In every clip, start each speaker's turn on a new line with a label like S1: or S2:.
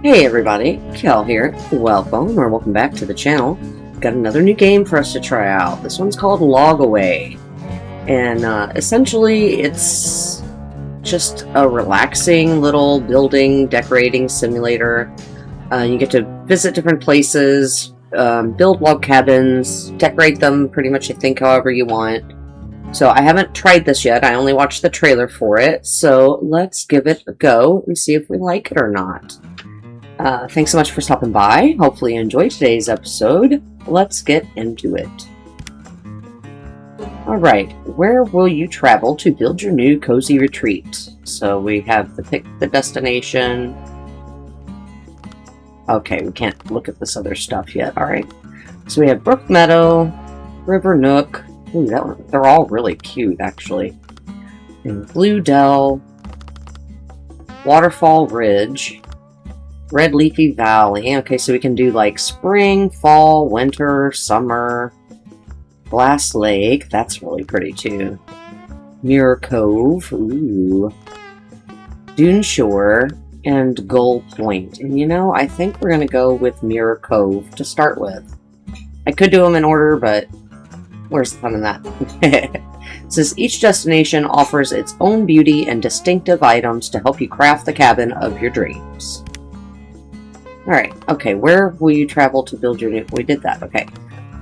S1: Hey everybody, Kel here. Welcome or welcome back to the channel. Got another new game for us to try out. This one's called Log Away. And essentially it's just a relaxing little building, decorating simulator. You get to visit different places, build log cabins, decorate them pretty much I think however you want. So I haven't tried this yet. I only watched the trailer for it. So let's give it a go and see if we like it or not. Thanks so much for stopping by. Hopefully you enjoyed today's episode. Let's get into it. Alright, where will you travel to build your new cozy retreat? So we have to pick the destination. Okay, we can't look at this other stuff yet. Alright. So we have Brook Meadow, River Nook. Ooh, they're all really cute, actually. And Blue Dell, Waterfall Ridge, Red Leafy Valley. Okay, so we can do like spring, fall, winter, summer. Glass Lake. That's really pretty too. Mirror Cove. Ooh. Dune Shore. And Gull Point. And you know, I think we're going to go with Mirror Cove to start with. I could do them in order, but where's the fun in that? It says each destination offers its own beauty and distinctive items to help you craft the cabin of your dreams. Alright, okay, where will you travel to build your new... We did that, okay.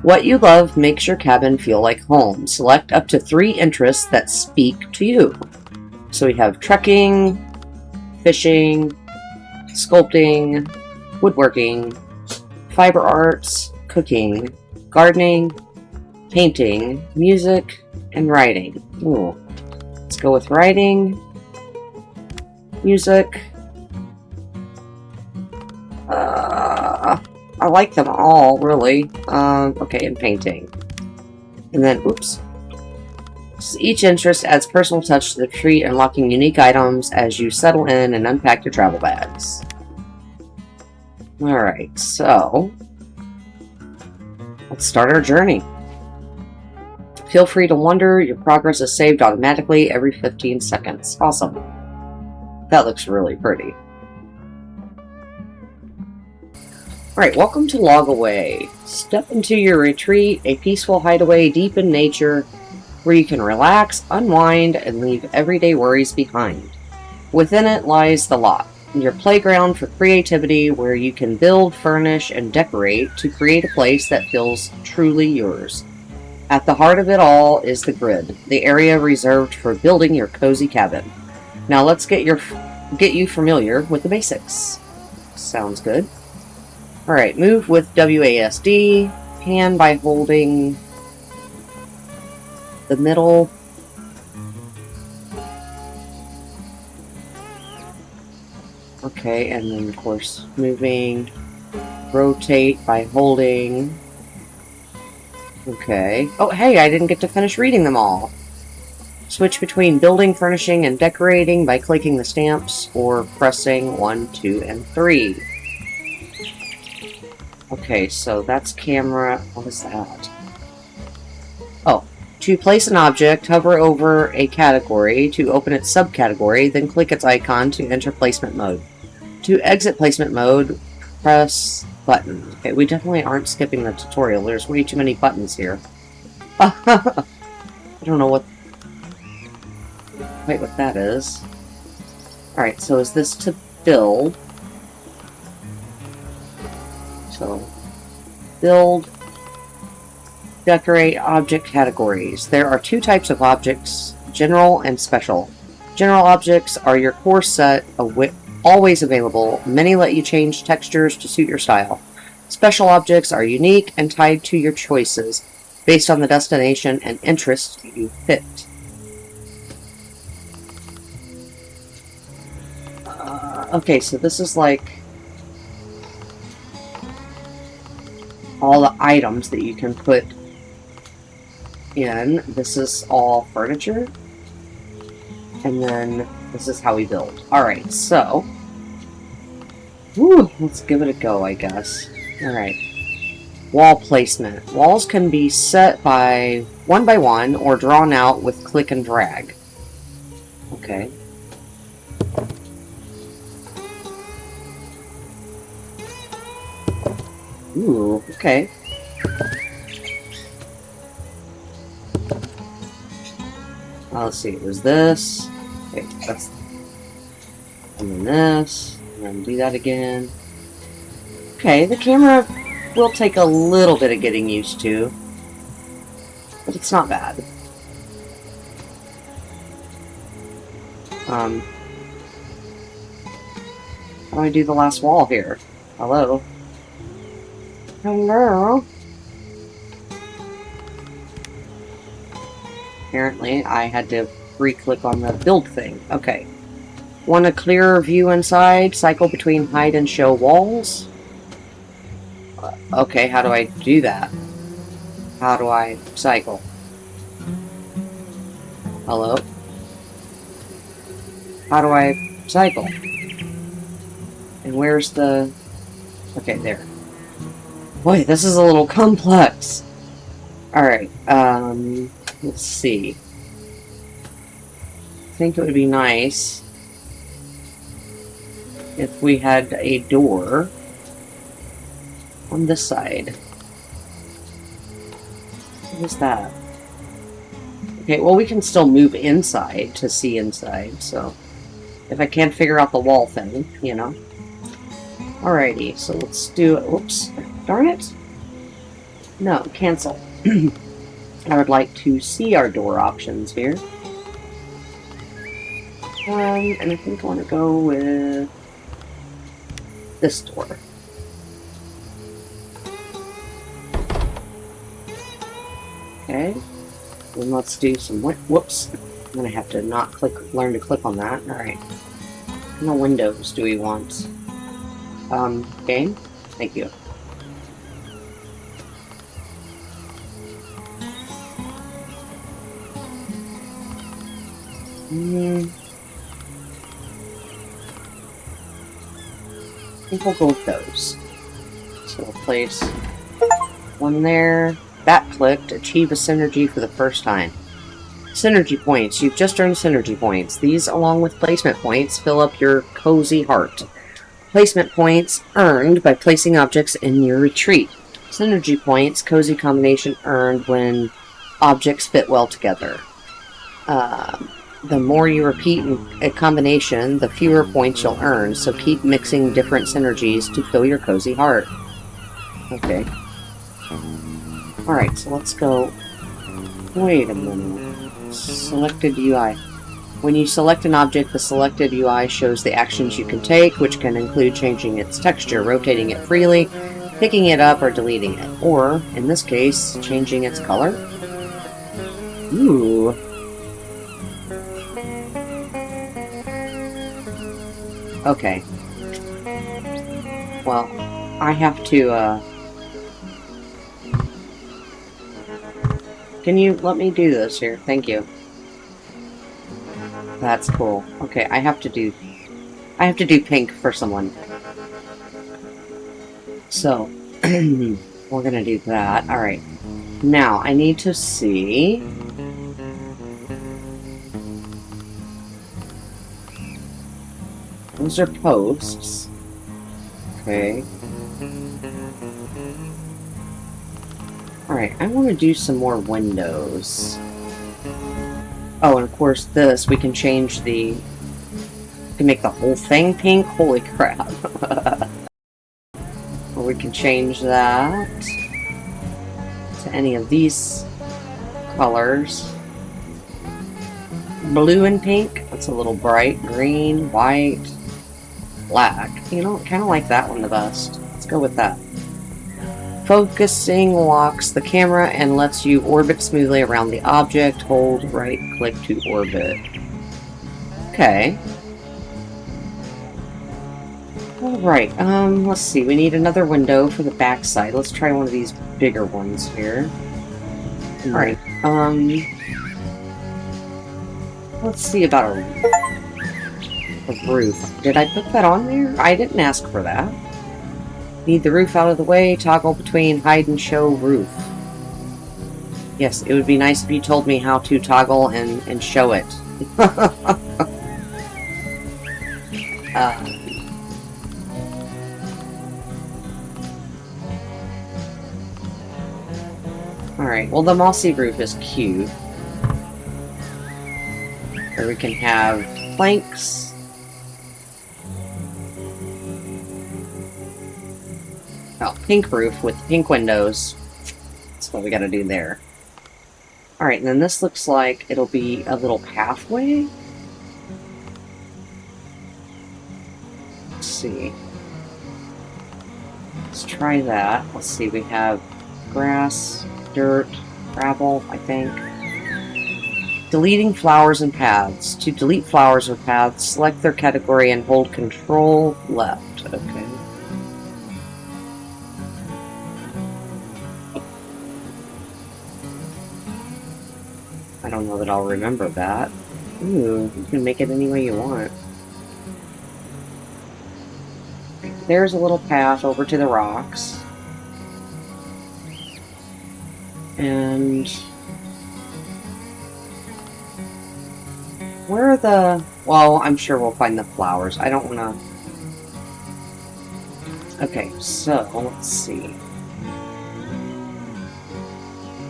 S1: What you love makes your cabin feel like home. Select up to 3 interests that speak to you. So we have trekking, fishing, sculpting, woodworking, fiber arts, cooking, gardening, painting, music, and writing. Ooh. Let's go with writing, music. I like them all, really. Okay, and painting. And then, oops. Each interest adds personal touch to the retreat, unlocking unique items as you settle in and unpack your travel bags. Alright, so let's start our journey. Feel free to wander. Your progress is saved automatically every 15 seconds. Awesome. That looks really pretty. Alright, welcome to Log Away. Step into your retreat, a peaceful hideaway deep in nature where you can relax, unwind, and leave everyday worries behind. Within it lies the lot, your playground for creativity where you can build, furnish, and decorate to create a place that feels truly yours. At the heart of it all is the grid, the area reserved for building your cozy cabin. Now let's get you familiar with the basics. Sounds good. Alright, move with WASD, pan by holding the middle. Okay, and then of course moving, rotate by holding. Okay. Oh, hey, I didn't get to finish reading them all. Switch between building, furnishing, and decorating by clicking the stamps or pressing 1, 2, and 3. Okay, so that's camera. What is that? Oh, to place an object, hover over a category to open its subcategory, then click its icon to enter placement mode. To exit placement mode, press button. Okay, we definitely aren't skipping the tutorial. There's way too many buttons here. I don't know what... Wait, what that is. Alright, so is this to build? So, build, decorate, object categories. There are 2 types of objects, general and special. General objects are your core set, always available. Many let you change textures to suit your style. Special objects are unique and tied to your choices, based on the destination and interest you picked. Okay, so this is like all the items that you can put in. This is all furniture. And then this is how we build. Alright, so let's give it a go, I guess. Alright. Wall placement. Walls can be set by 1 by 1 or drawn out with click and drag. Okay. Ooh, okay. Let's see, it was this. Okay, that's... And then this. And then do that again. Okay, the camera will take a little bit of getting used to. But it's not bad. How do I do the last wall here? Hello? Hello? Apparently, I had to re-click on the build thing. Okay. Want a clearer view inside? Cycle between hide and show walls? Okay, how do I do that? How do I cycle? Hello? How do I cycle? And where's the... Okay, there. Boy, this is a little complex. Alright, let's see. I think it would be nice if we had a door on this side. What is that? Okay, well, we can still move inside to see inside, so if I can't figure out the wall thing, you know. Alrighty, so let's do it. Whoops. Darn it. No, cancel. I would like to see our door options here. And I think I want to go with this door. Okay. Then let's do some... Whoops. I'm going to have to not learn to click on that. Alright. What kind of windows do we want? Game? Thank you. I think we'll go with those. So we'll place one there. That clicked. Achieve a synergy for the first time. Synergy points. You've just earned synergy points. These, along with placement points, fill up your cozy heart. Placement points earned by placing objects in your retreat. Synergy points, cozy combination earned when objects fit well together. The more you repeat a combination, the fewer points you'll earn, so keep mixing different synergies to fill your cozy heart. Okay. Alright, so let's go... Wait a minute. Selected UI. When you select an object, the selected UI shows the actions you can take, which can include changing its texture, rotating it freely, picking it up, or deleting it. Or, in this case, changing its color. Ooh. Okay. Well, I have to, Can you let me do this here? Thank you. That's cool. Okay, I have to do pink for someone. So, we're gonna do that. Alright. Now, I need to see... Those are posts. Okay. Alright, I want to do some more windows. Oh, and of course this, we can change the... We can make the whole thing pink? Holy crap. Or we can change that to any of these colors. Blue and pink, that's a little bright. Green, white, black. You know, I kind of like that one the best. Let's go with that. Focusing locks the camera and lets you orbit smoothly around the object. Hold right click to orbit. Okay. Alright, let's see. We need another window for the back side. Let's try one of these bigger ones here. Alright, let's see about a roof. Did I put that on there? I didn't ask for that. Need the roof out of the way. Toggle between hide and show roof. Yes, it would be nice if you told me how to toggle and show it. Alright, well the mossy roof is cute. Or we can have planks. Oh, pink roof with pink windows. That's what we gotta do there. Alright, and then this looks like it'll be a little pathway. Let's see. Let's try that. Let's see, we have grass, dirt, gravel, I think. Deleting flowers and paths. To delete flowers or paths, select their category and hold Control left. Okay. I don't know that I'll remember that. Ooh, you can make it any way you want. There's a little path over to the rocks. And where are the... Well, I'm sure we'll find the flowers. I don't want to... Okay, so let's see.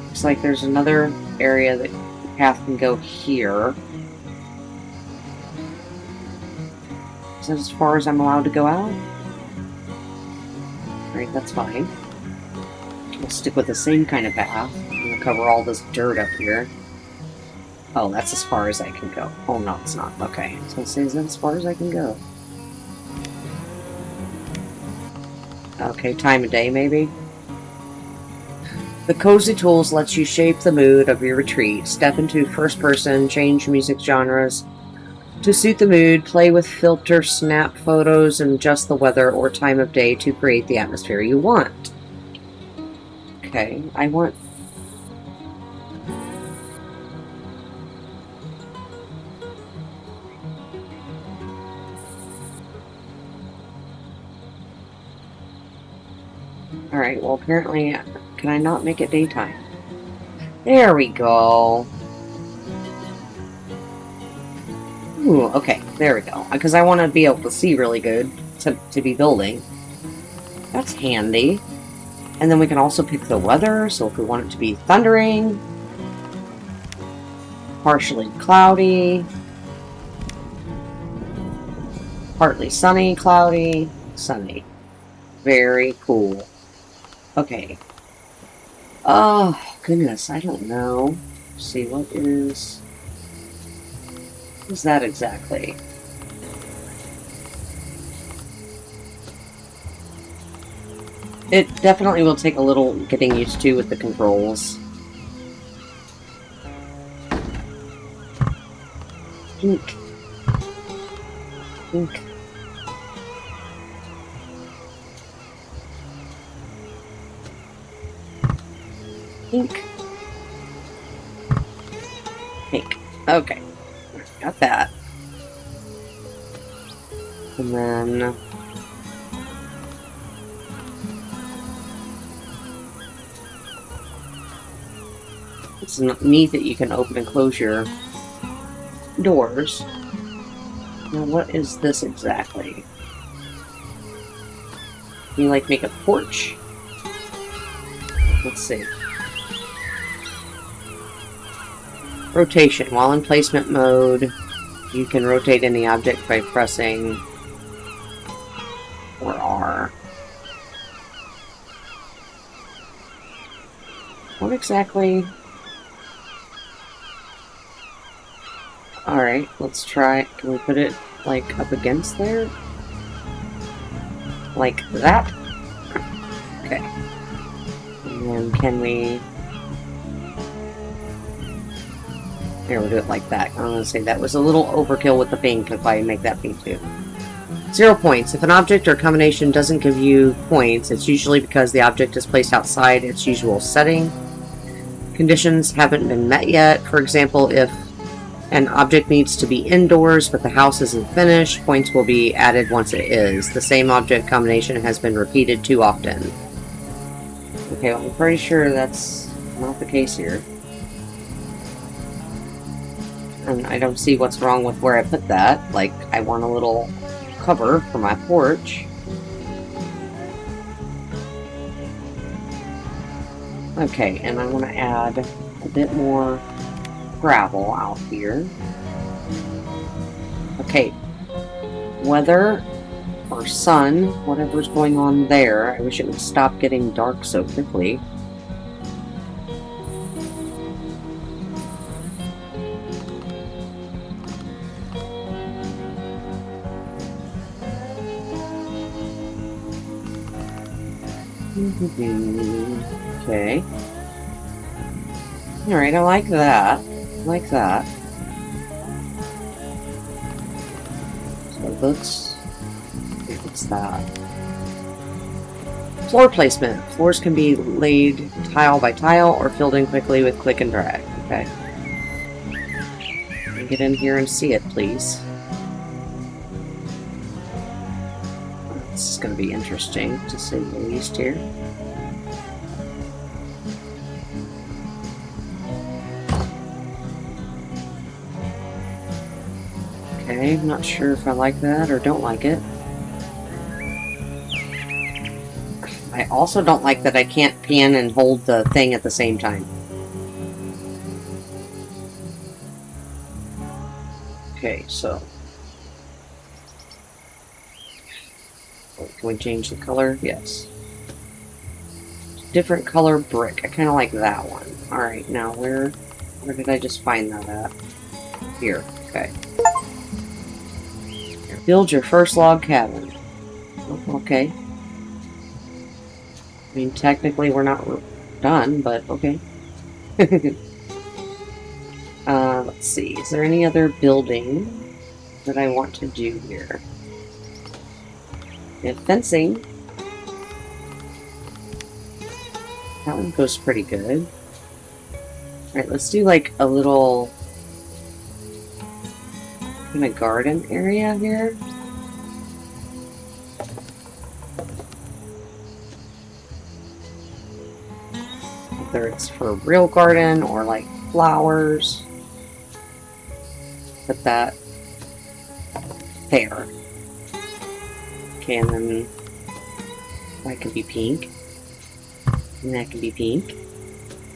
S1: Looks like there's another area that the path can go here. Is that as far as I'm allowed to go out? Alright, that's fine. We'll stick with the same kind of path. We'll cover all this dirt up here. Oh, that's as far as I can go. Oh, no, it's not. Okay. I was going to say, is that as far as I can go? Okay, time of day, maybe? The Cozy Tools lets you shape the mood of your retreat. Step into first person, change music genres to suit the mood, play with filter, snap photos, and adjust the weather or time of day to create the atmosphere you want. Okay, I want... Alright, well apparently, can I not make it daytime? There we go. Ooh, okay, there we go. Because I want to be able to see really good to be building. That's handy. And then we can also pick the weather, so if we want it to be thundering, partially cloudy, partly sunny, cloudy, sunny. Very cool. Okay. Oh, goodness, I don't know. Let's see, what is that exactly? It definitely will take a little getting used to with the controls. Pink. Pink. Pink. Pink. Okay. Got that. And then... It's neat that you can open and close your doors. Now, what is this exactly? Can you, like, make a porch? Let's see. Rotation. While in placement mode, you can rotate any object by pressing or R. What exactly... Alright, let's try... Can we put it, like, up against there? Like that? Okay. And then can we... Here, we'll do it like that. I'm gonna say that was a little overkill with the pink if I make that pink too. 0 points. If an object or combination doesn't give you points, it's usually because the object is placed outside its usual setting. Conditions haven't been met yet. For example, if an object needs to be indoors, but the house isn't finished, points will be added once it is. The same object combination has been repeated too often. Okay, well, I'm pretty sure that's not the case here. And I don't see what's wrong with where I put that. Like, I want a little cover for my porch. Okay, and I want to add a bit more gravel out here. Okay, weather or sun, whatever's going on there. I wish it would stop getting dark so quickly. Okay. Alright, I like that. I like that. So it looks... What's that? Floor placement. Floors can be laid tile by tile or filled in quickly with click and drag. Okay. Get in here and see it, please. This is going to be interesting, to say the least here. Okay, I'm not sure if I like that or don't like it. I also don't like that I can't pan and hold the thing at the same time. Okay, so... Can we change the color? Yes. Different color brick. I kind of like that one. Alright, now where did I just find that at? Here. Okay. Here, build your first log cabin. Oh, okay. I mean, technically we're not done, but okay. Let's see. Is there any other building that I want to do here? We have fencing. That one goes pretty good. Alright, let's do like a little kind of garden area here. Whether it's for a real garden or like flowers. Put that there. Okay, and then that can be pink. And that can be pink.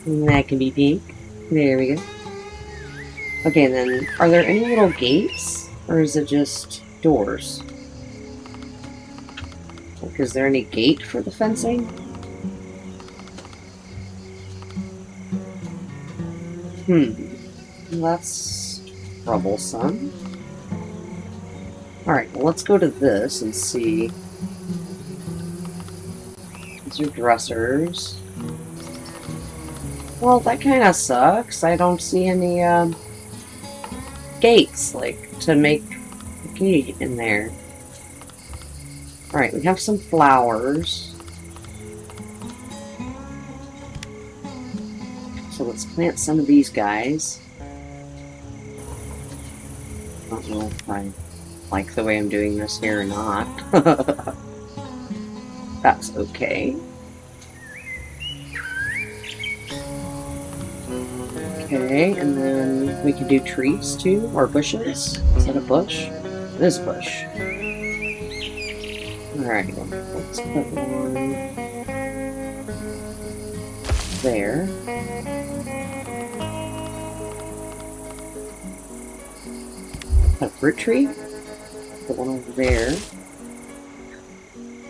S1: And that can be pink. There we go. Okay, and then are there any little gates? Or is it just doors? Like, is there any gate for the fencing? That's troublesome. Alright, well, let's go to this and see. These are dressers. Well, that kind of sucks. I don't see any gates, like, to make a gate in there. Alright, we have some flowers. So let's plant some of these guys. I don't know if I like the way I'm doing this here or not. That's okay. Okay, and then we can do trees too, or bushes. Is that a bush? It is a bush. Alright, let's put one there. A fruit tree? Put one over there.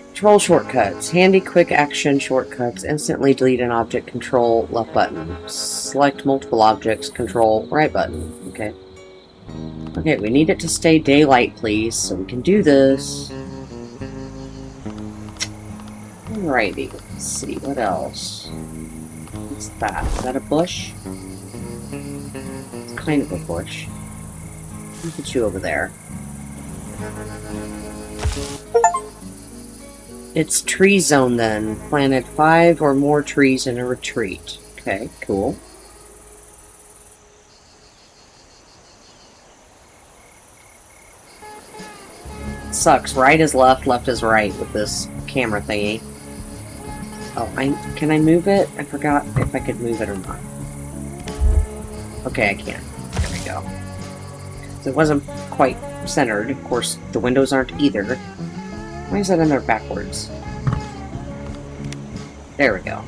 S1: Control shortcuts. Handy quick action shortcuts. Instantly delete an object. Control left button. Select multiple objects. Control right button. Okay. Okay, we need it to stay daylight, please, so we can do this. Alrighty. Let's see. What else? What's that? Is that a bush? It's kind of a bush. I'll put you over there. It's tree zone then. Planted 5 or more trees in a retreat. Okay, cool. Sucks. Right is left, left is right with this camera thingy. Oh, can I move it? I forgot if I could move it or not. Okay, I can. There we go. So it wasn't quite centered. Of course, the windows aren't either. Why is that in there backwards? There we go.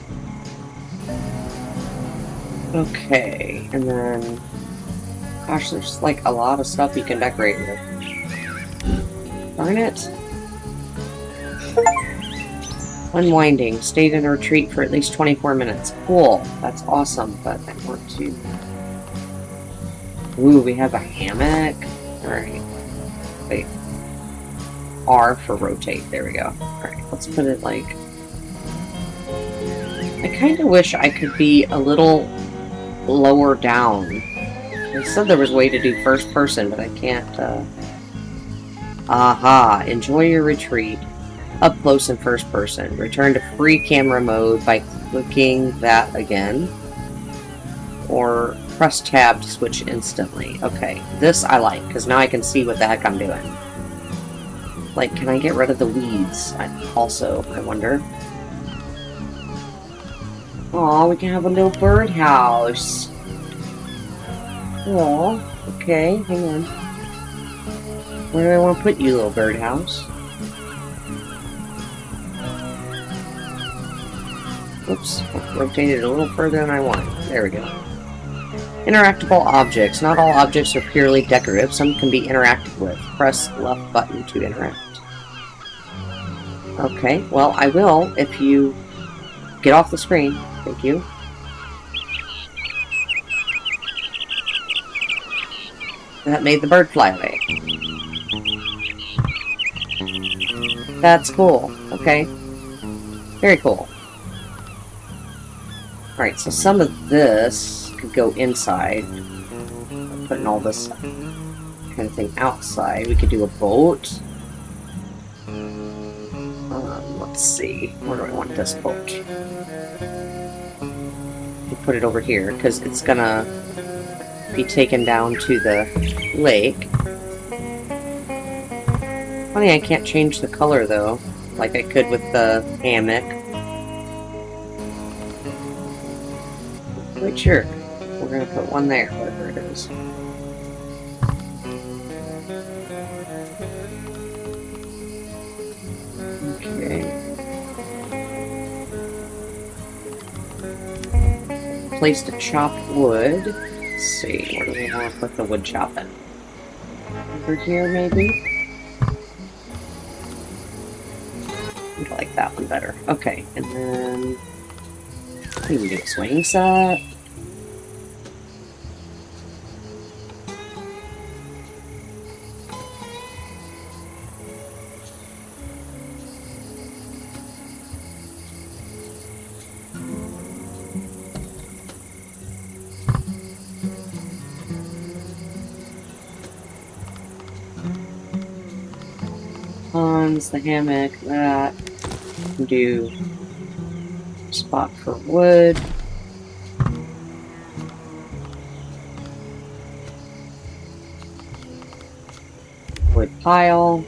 S1: Okay, and then... Gosh, there's like a lot of stuff you can decorate with. Darn it. Unwinding. Stayed in a retreat for at least 24 minutes. Cool. That's awesome, but I want to... Ooh, we have a hammock. Alright. Wait. R for rotate. There we go. Alright, let's put it like... I kind of wish I could be a little lower down. They said there was a way to do first person, but I can't, Aha! Enjoy your retreat. Up close in first person. Return to free camera mode by clicking that again. Or press tab to switch instantly. Okay, this I like, because now I can see what the heck I'm doing. Like, can I get rid of the weeds? I wonder. Aw, we can have a little birdhouse. Aw, okay, hang on. Where do I want to put you, little birdhouse? Oops, rotated a little further than I wanted. There we go. Interactable objects. Not all objects are purely decorative. Some can be interacted with. Press left button to interact. Okay, well, I will if you get off the screen. Thank you. That made the bird fly away. That's cool. Okay. Very cool. Alright, so some of this could go inside. Putting all this kind of thing outside. We could do a boat. Let's see. Where do I want this boat? We'll put it over here, because it's gonna be taken down to the lake. Funny, I can't change the color, though, like I could with the hammock. Quite sure. We're gonna put one there, whatever it is. Okay. Place to chop wood. Let's see, where do we want to put the wood chopping? Over here, maybe? I like that one better. Okay, and then we can do a swing set. The hammock, that. Do spot for wood. Wood pile.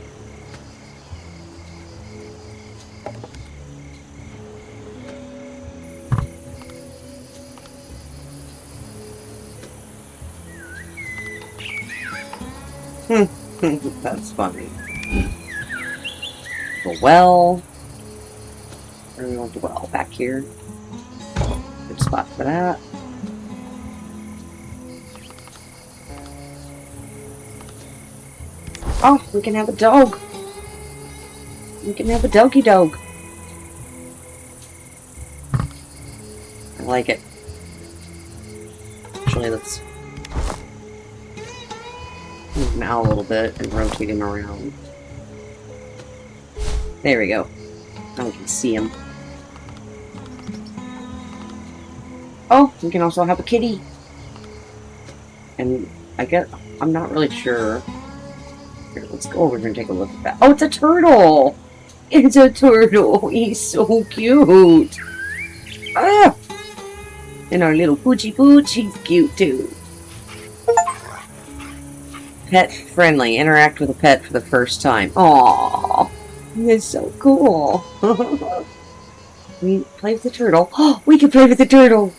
S1: That's funny. The well. Where do we want the well? Back here. Good spot for that. Oh, we can have a dog. We can have a doggy dog. I like it. Actually, let's move him out a little bit and rotate him around. There we go. Now we can see him. Oh, we can also have a kitty. And I guess I'm not really sure. Here, let's go over here and take a look at that. Oh, it's a turtle! It's a turtle! He's so cute! Ah! And our little poochie pooch, he's cute too. Pet friendly. Interact with a pet for the first time. Aww! It's so cool. We play with the turtle. Oh, we can play with the turtle.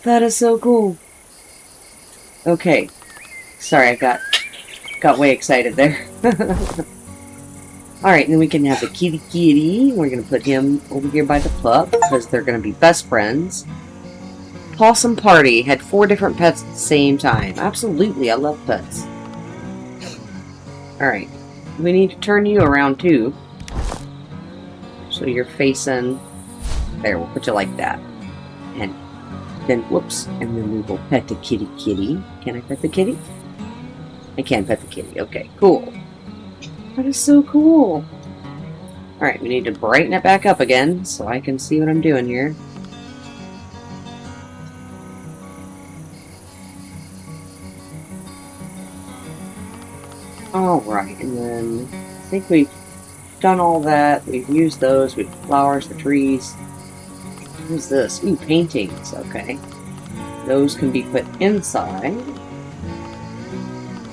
S1: That is so cool. Okay. Sorry, I got way excited there. Alright, then we can have the kitty. We're going to put him over here by the pup, because they're going to be best friends. possum party. Had 4 different pets at the same time. Absolutely, I love pets. Alright. We need to turn you around too. So you're facing... There, we'll put you like that. And then, whoops. And then we will pet the kitty. Can I pet the kitty? I can pet the kitty. Okay, cool. That is so cool. Alright, we need to brighten it back up again so I can see what I'm doing here. Alright, and then I think we've done all that. We've used those. We've flowers, the trees. What's this? Ooh, paintings. Okay. Those can be put inside.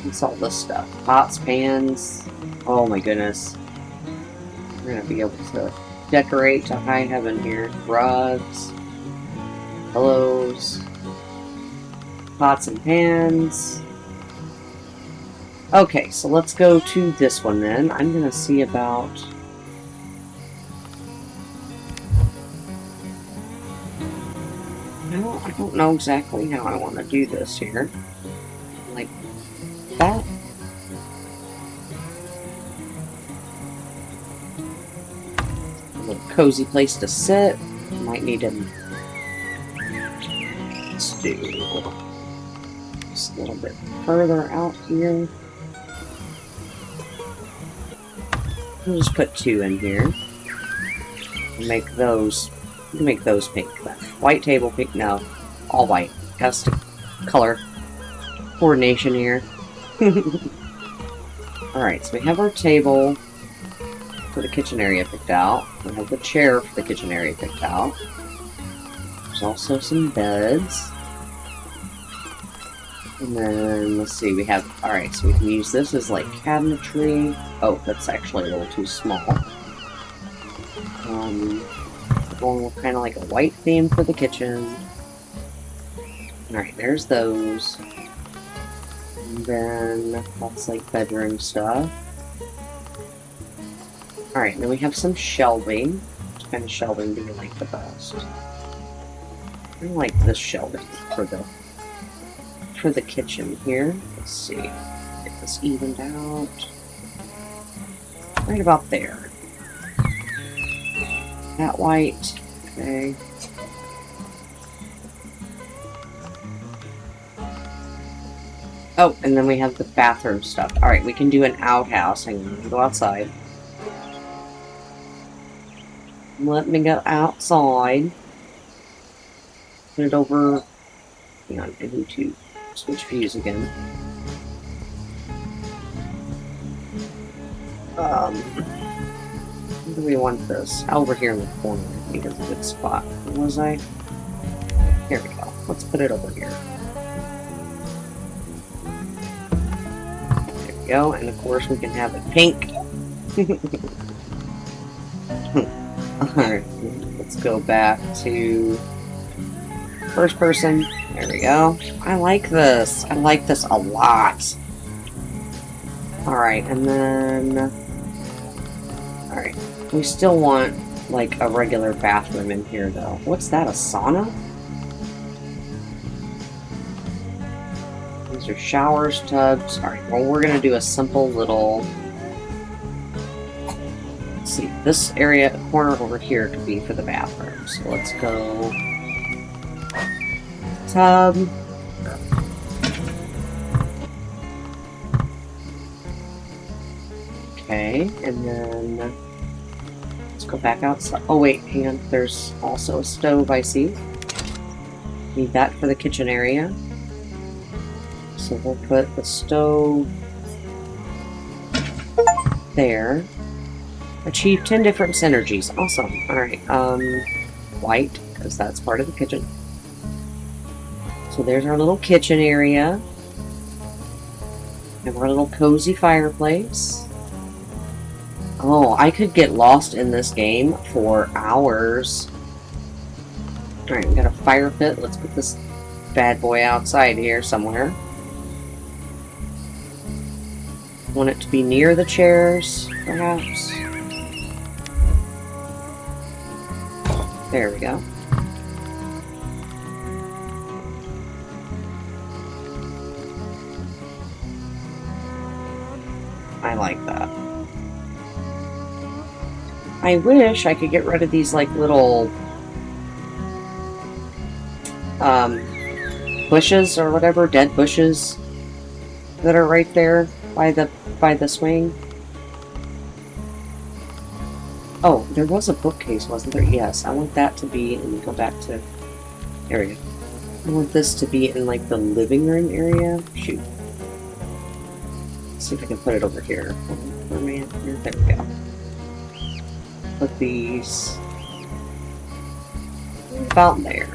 S1: What's all this stuff? Pots, pans. Oh my goodness. We're going to be able to decorate to high heaven here. Rugs. Pillows. Pots and pans. Okay, so let's go to this one then. I'm going to see about... No, I don't know exactly how I want to do this here. Like that. A little cozy place to sit. Might need to... Let's do just a little bit further out here. We'll just put 2 in here. Make those pink. White table pink. No, all white. Has to color coordination here. Alright, so we have our table for the kitchen area picked out. We have the chair for the kitchen area picked out. There's also some beds. And then, let's see, we have... Alright, so we can use this as, like, cabinetry. Oh, that's actually a little too small. Going with kind of like a white theme for the kitchen. Alright, there's those. And then, that's, like, bedroom stuff. Alright, then we have some shelving. What kind of shelving do you like the best? I like this shelving for the kitchen here. Let's see. Get this evened out. Right about there. That white. Okay. Oh, and then we have the bathroom stuff. Alright, we can do an outhouse. Hang on, let me go outside. Let me go outside. Put it over... Hang on, I need to switch views again. Where do we want this? Over here in the corner, I think is a good spot. Where was I? Here we go. Let's put it over here. There we go, and of course we can have it pink. Alright, let's go back to first person. There we go. I like this. I like this a lot. Alright, and then... Alright. We still want, like, a regular bathroom in here, though. What's that, a sauna? These are showers, tubs. Alright, well, we're gonna do a simple little... Let's see, this area, corner over here could be for the bathroom. So let's go... Tub. Okay, and then... Let's go back outside. Oh wait, hang on. There's also a stove, I see. Need that for the kitchen area. So we'll put the stove there. Achieve 10 different synergies. Awesome. Alright, white, because that's part of the kitchen. So there's our little kitchen area. And our little cozy fireplace. Oh, I could get lost in this game for hours. Alright, we got a fire pit. Let's put this bad boy outside here somewhere. Want it to be near the chairs, perhaps. There we go. like that. I wish I could get rid of these like little bushes or whatever, dead bushes that are right there by the swing. Oh, there was a bookcase, wasn't there? Yes, I want that to be, and we go back to, there we go. I want this to be in like the living room area. Shoot. Let's see if I can put it over here. There we go. Put these about there.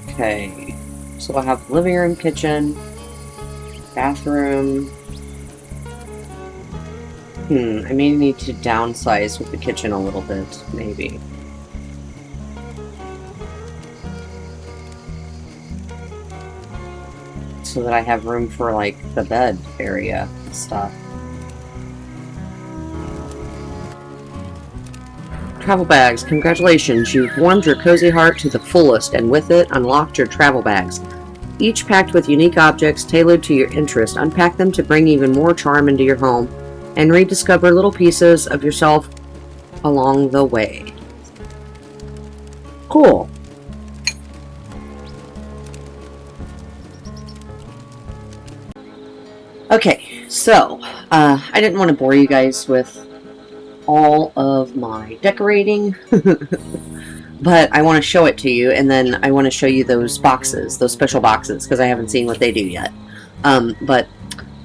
S1: Okay, so I'll have living room, kitchen, bathroom. I may need to downsize with the kitchen a little bit, maybe. So that I have room for, like, the bed area and stuff. Travel bags. Congratulations, you've warmed your cozy heart to the fullest, and with it, unlocked your travel bags. Each packed with unique objects tailored to your interest. Unpack them to bring even more charm into your home, and rediscover little pieces of yourself along the way. Cool. Okay, so, I didn't want to bore you guys with all of my decorating, but I want to show it to you, and then I want to show you those boxes, those special boxes, because I haven't seen what they do yet. But,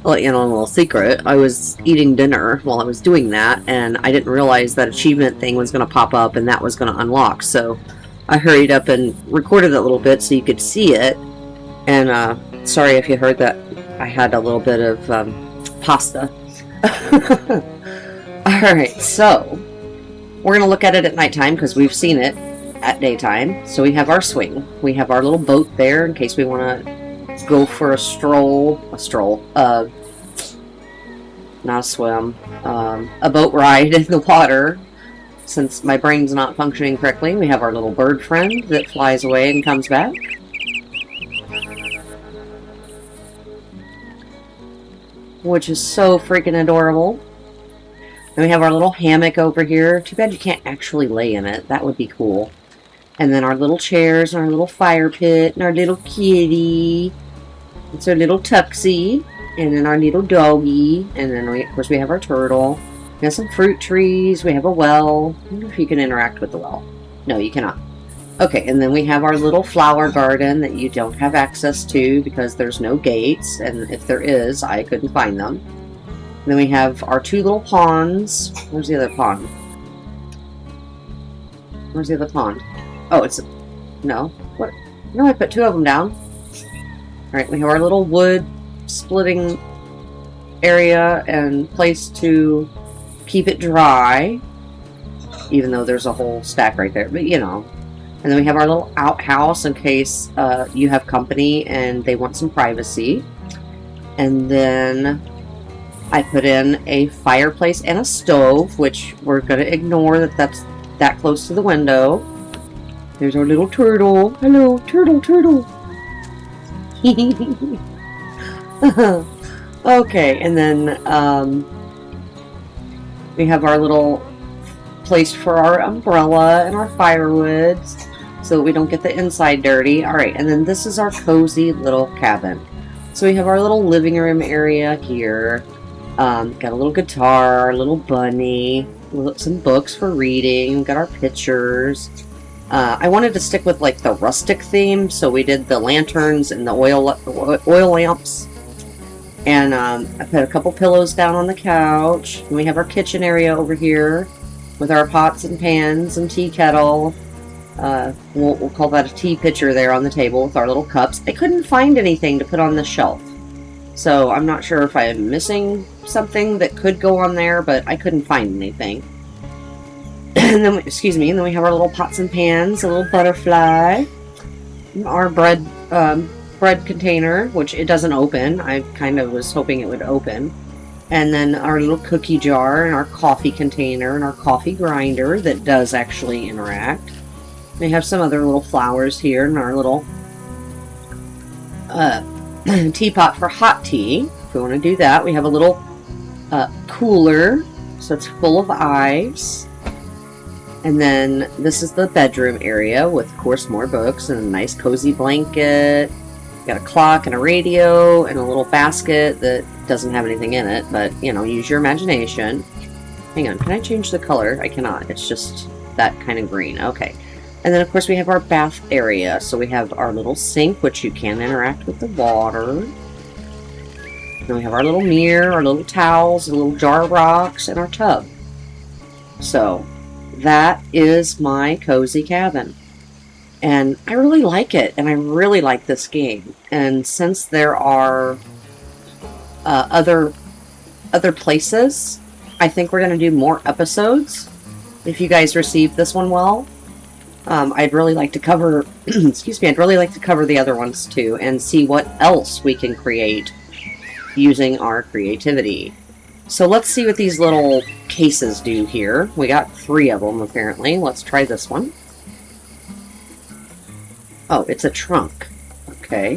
S1: well, you know, a little secret, I was eating dinner while I was doing that, and I didn't realize that achievement thing was going to pop up, and that was going to unlock, so I hurried up and recorded it a little bit so you could see it, and, sorry if you heard that I had a little bit of, pasta. Alright, so we're going to look at it at nighttime because we've seen it at daytime. So we have our swing. We have our little boat there in case we want to go for a stroll, not a swim, a boat ride in the water. Since my brain's not functioning correctly, we have our little bird friend that flies away and comes back. Which is so freaking adorable. And we have our little hammock over here. Too bad you can't actually lay in it. That would be cool. And then our little chairs, and our little fire pit, and our little kitty. It's our little tuxie. And then our little doggy. And then, of course, we have our turtle. We have some fruit trees. We have a well. I wonder if you can interact with the well. No, you cannot. Okay, and then we have our little flower garden that you don't have access to because there's no gates. And if there is, I couldn't find them. Then we have our two little ponds. Where's the other pond? Where's the other pond? Oh, it's... No. What? No, I put two of them down. Alright, we have our little wood splitting area and place to keep it dry. Even though there's a whole stack right there. But, you know. And then we have our little outhouse in case you have company and they want some privacy. And then I put in a fireplace and a stove, which we're going to ignore that that's that close to the window. There's our little turtle. Hello, turtle, turtle. Okay, and then we have our little place for our umbrella and our firewood so that we don't get the inside dirty. Alright, and then this is our cozy little cabin. So we have our little living room area here. Got a little guitar, a little bunny, some books for reading, got our pictures. I wanted to stick with like the rustic theme, so we did the lanterns and the oil lamps. And I put a couple pillows down on the couch. And we have our kitchen area over here with our pots and pans and tea kettle. We'll call that a tea pitcher there on the table with our little cups. I couldn't find anything to put on the shelf. So I'm not sure if I'm missing something that could go on there, but I couldn't find anything. And then, excuse me, and then we have our little pots and pans, a little butterfly, our bread container, which it doesn't open. I kind of was hoping it would open. And then our little cookie jar and our coffee container and our coffee grinder that does actually interact. We have some other little flowers here and our little teapot for hot tea. If we want to do that, we have a little cooler, so it's full of ice. And then this is the bedroom area with, of course, more books and a nice cozy blanket. Got a clock and a radio and a little basket that doesn't have anything in it, but, you know, use your imagination. Hang on, can I change the color? I cannot. It's just that kind of green. Okay. And then, of course, we have our bath area. So we have our little sink, which you can interact with the water. Then we have our little mirror, our little towels, a little jar of rocks, and our tub. So that is my cozy cabin. And I really like it, and I really like this game. And since there are other places, I think we're going to do more episodes. If you guys received this one well, I'd really like to cover, excuse me, I'd really like to cover the other ones too, and see what else we can create using our creativity. So let's see what these little cases do here. We got 3 of them apparently. Let's try this one. Oh, it's a trunk. Okay.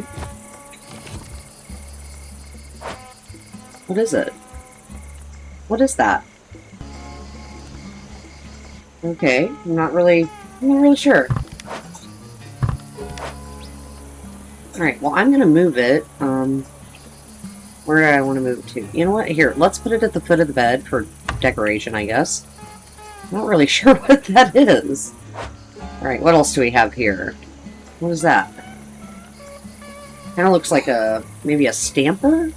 S1: What is it? What is that? Okay, I'm not really sure. Alright, well, I'm gonna move it. Where do I want to move it to? You know what? Here, let's put it at the foot of the bed for decoration, I guess. I'm not really sure what that is. Alright, what else do we have here? What is that? Kind of looks like maybe a stamper?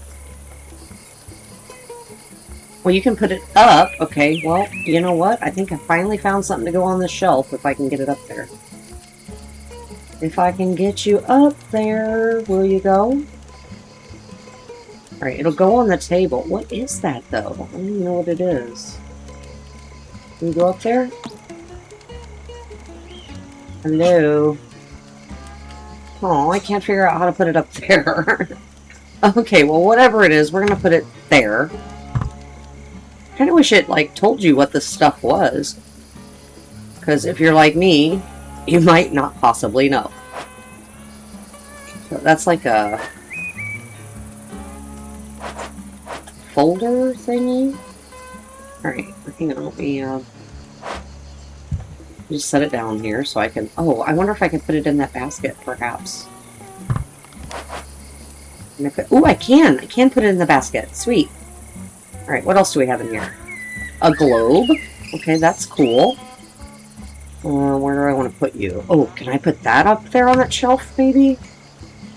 S1: Well, you can put it up. Okay, well, you know what? I think I finally found something to go on the shelf if I can get it up there. If I can get you up there, will you go? Alright, it'll go on the table. What is that, though? I don't even know what it is. Can you go up there? Hello? Oh, I can't figure out how to put it up there. Okay, well, whatever it is, we're going to put it there. Kind of wish it, like, told you what this stuff was. Because if you're like me, you might not possibly know. So that's like a folder thingy. Alright, hang on, let me just set it down here so I can... Oh, I wonder if I can put it in that basket, perhaps. Ooh, I can! I can put it in the basket. Sweet. Alright, what else do we have in here? A globe. Okay, that's cool. Where do I want to put you? Oh, can I put that up there on that shelf, maybe?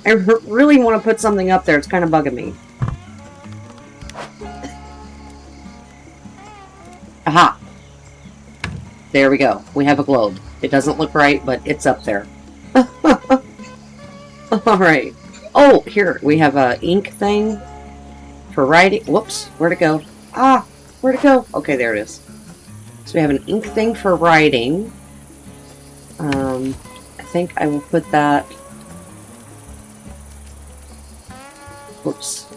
S1: I really want to put something up there. It's kind of bugging me. Aha! There we go. We have a globe. It doesn't look right, but it's up there. Alright. Oh, here. We have a ink thing for writing. Whoops. Where'd it go? Ah! Where'd it go? Okay, there it is. So we have an ink thing for writing. I think I will put that... Whoops.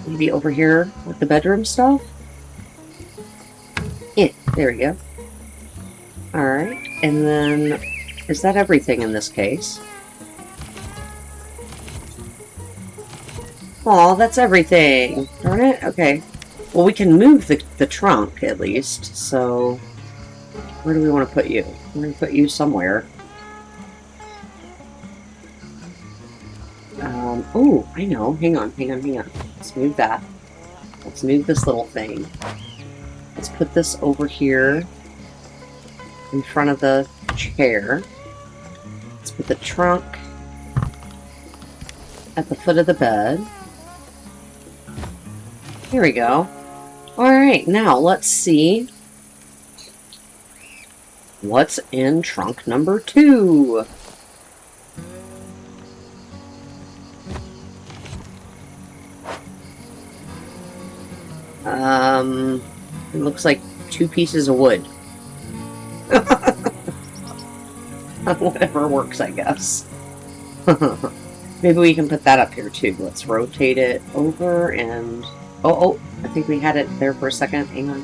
S1: Maybe over here with the bedroom stuff? Yeah, there we go. Alright, and then... Is that everything in this case? Aw, that's everything. Darn it. Okay. Well, we can move the trunk, at least. So, where do we want to put you? We're going to put you somewhere. Oh, I know. Hang on. Let's move that. Let's move this little thing. Let's put this over here in front of the chair. Let's put the trunk at the foot of the bed. Here we go. Alright, now let's see what's in trunk number 2. It looks like 2 pieces of wood. Whatever works, I guess. Maybe we can put that up here too. Let's rotate it over and... Oh, I think we had it there for a second. Hang on.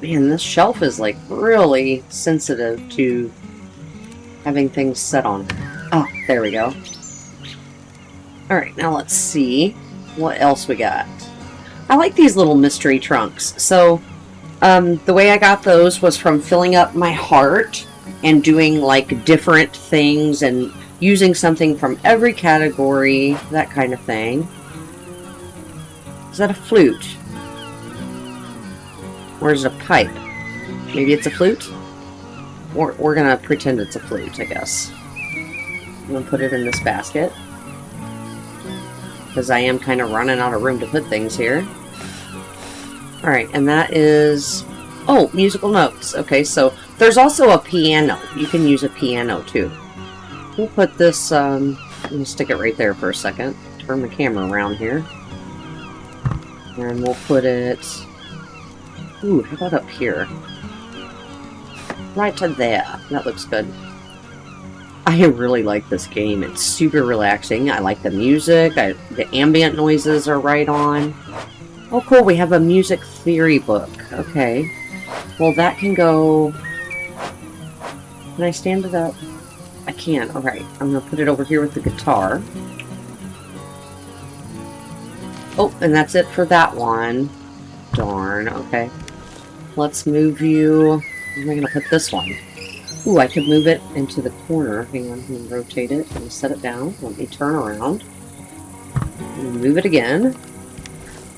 S1: Man, this shelf is like really sensitive to having things set on. Oh, there we go. Alright, now let's see what else we got. I like these little mystery trunks. So, the way I got those was from filling up my heart and doing like different things and using something from every category, that kind of thing. Is that a flute? Or is it a pipe? Maybe it's a flute? We're gonna pretend it's a flute, I guess. I'm gonna put it in this basket. Because I am kind of running out of room to put things here. Alright, and that is... Oh, musical notes. Okay, so there's also a piano. You can use a piano, too. We'll put this... I'm gonna stick it right there for a second. Turn the camera around here. And we'll put it... Ooh, how about up here? Right to there. That looks good. I really like this game. It's super relaxing. I like the music. The ambient noises are right on. Oh, cool. We have a music theory book. Okay. Well, that can go... Can I stand it up? I can. Alright. I'm going to put it over here with the guitar. Oh, and that's it for that one. Darn. Okay. Let's move you... Where am I going to put this one? Ooh, I could move it into the corner. Hang on, I'm going to rotate it and set it down. Let me turn around. And move it again.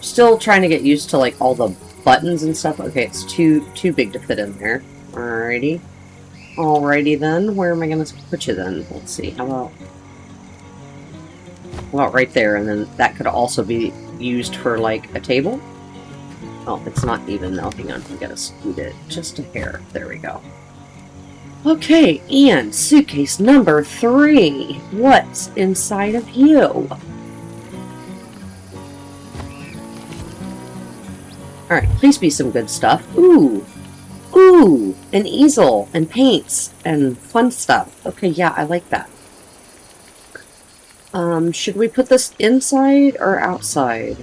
S1: Still trying to get used to like all the buttons and stuff. Okay, it's too big to fit in there. Alrighty. Alrighty then. Where am I going to put you then? Let's see. How about right there? And then that could also be used for like a table. Oh, it's not even though. Hang on, we gotta scoot it just a hair. There we go. Okay, and suitcase number 3. What's inside of you? Alright, please be some good stuff. Ooh! Ooh! An easel, and paints, and fun stuff. Okay, yeah, I like that. Should we put this inside or outside?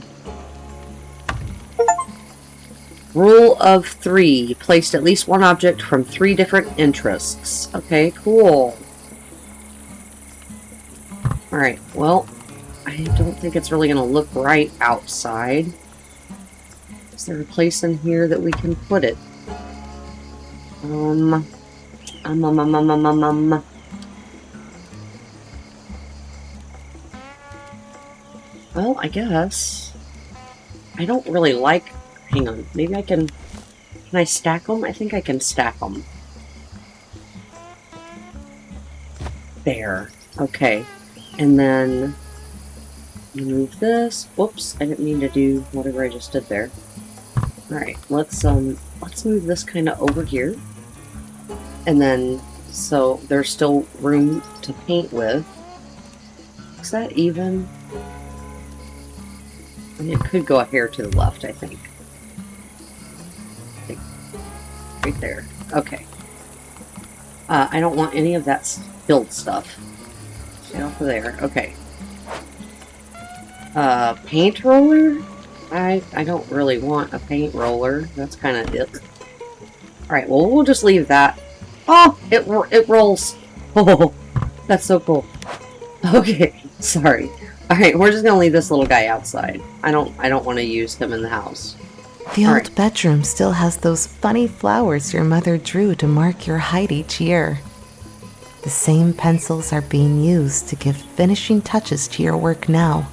S1: Rule of 3. Placed at least one object from 3 different interests. Okay, cool. Alright, well, I don't think it's really going to look right outside. Is there a place in here that we can put it? Well, I guess. I don't really like... Hang on, maybe I can... Can I stack them? I think I can stack them. There. Okay. And then... Move this. Whoops, I didn't mean to do whatever I just did there. Alright, let's move this kind of over here. And then, so there's still room to paint with. Is that even? I mean, it could go a hair to the left, I think. Right there. Okay. I don't want any of that spilled stuff. Get off of there. Okay. Paint roller? I don't really want a paint roller. That's kind of it. Alright, well, we'll just leave that. Oh! It rolls! Oh, that's so cool. Okay, sorry. Alright, we're just gonna leave this little guy outside. I don't want to use him in the house.
S2: The old bedroom still has those funny flowers your mother drew to mark your height each year. The same pencils are being used to give finishing touches to your work now.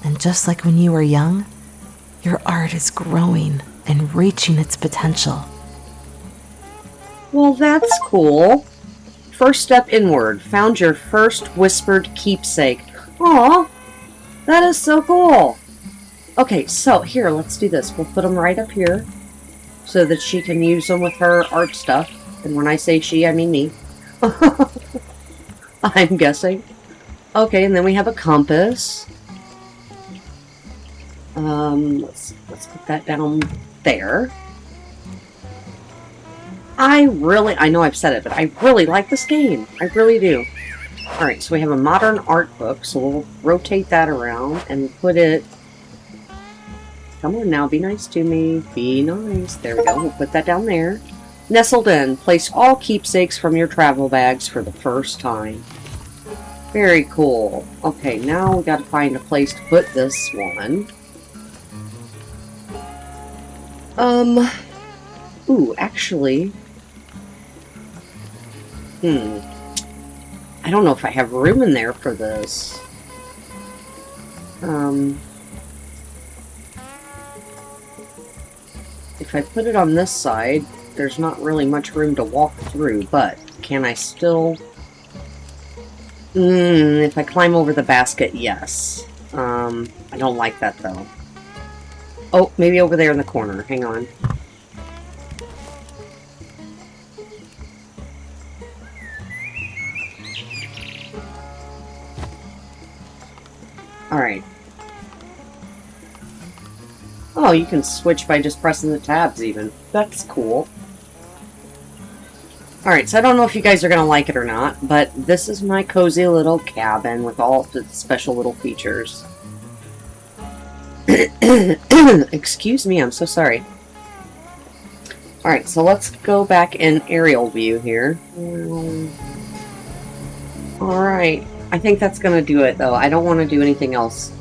S2: And just like when you were young, your art is growing and reaching its potential.
S1: Well, that's cool. First step inward. Found your first whispered keepsake. Aw, that is so cool. Okay, so here, let's do this. We'll put them right up here so that she can use them with her art stuff. And when I say she, I mean me. I'm guessing. Okay, and then we have a compass. Let's put that down there. I know I've said it, but I really like this game. I really do. Alright, so we have a modern art book, so we'll rotate that around and put it... Come on now, be nice to me. Be nice. There we go. We'll put that down there. Nestled in, place all keepsakes from your travel bags for the first time. Very cool. Okay, now we gotta find a place to put this one. Ooh, actually... I don't know if I have room in there for this. If I put it on this side, there's not really much room to walk through, but can I still... if I climb over the basket, yes. I don't like that, though. Oh, maybe over there in the corner. Hang on. Alright. Oh, you can switch by just pressing the tabs, even. That's cool. Alright, so I don't know if you guys are going to like it or not, but this is my cozy little cabin with all the special little features. Excuse me, I'm so sorry. Alright, so let's go back in aerial view here. Alright, I think that's going to do it, though. I don't want to do anything else.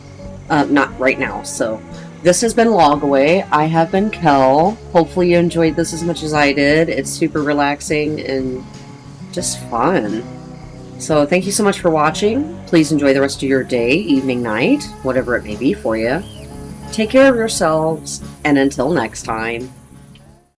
S1: Not right now, so... This has been Logaway. I have been Kel. Hopefully you enjoyed this as much as I did. It's super relaxing and just fun. So thank you so much for watching. Please enjoy the rest of your day, evening, night, whatever it may be for you. Take care of yourselves, and until next time.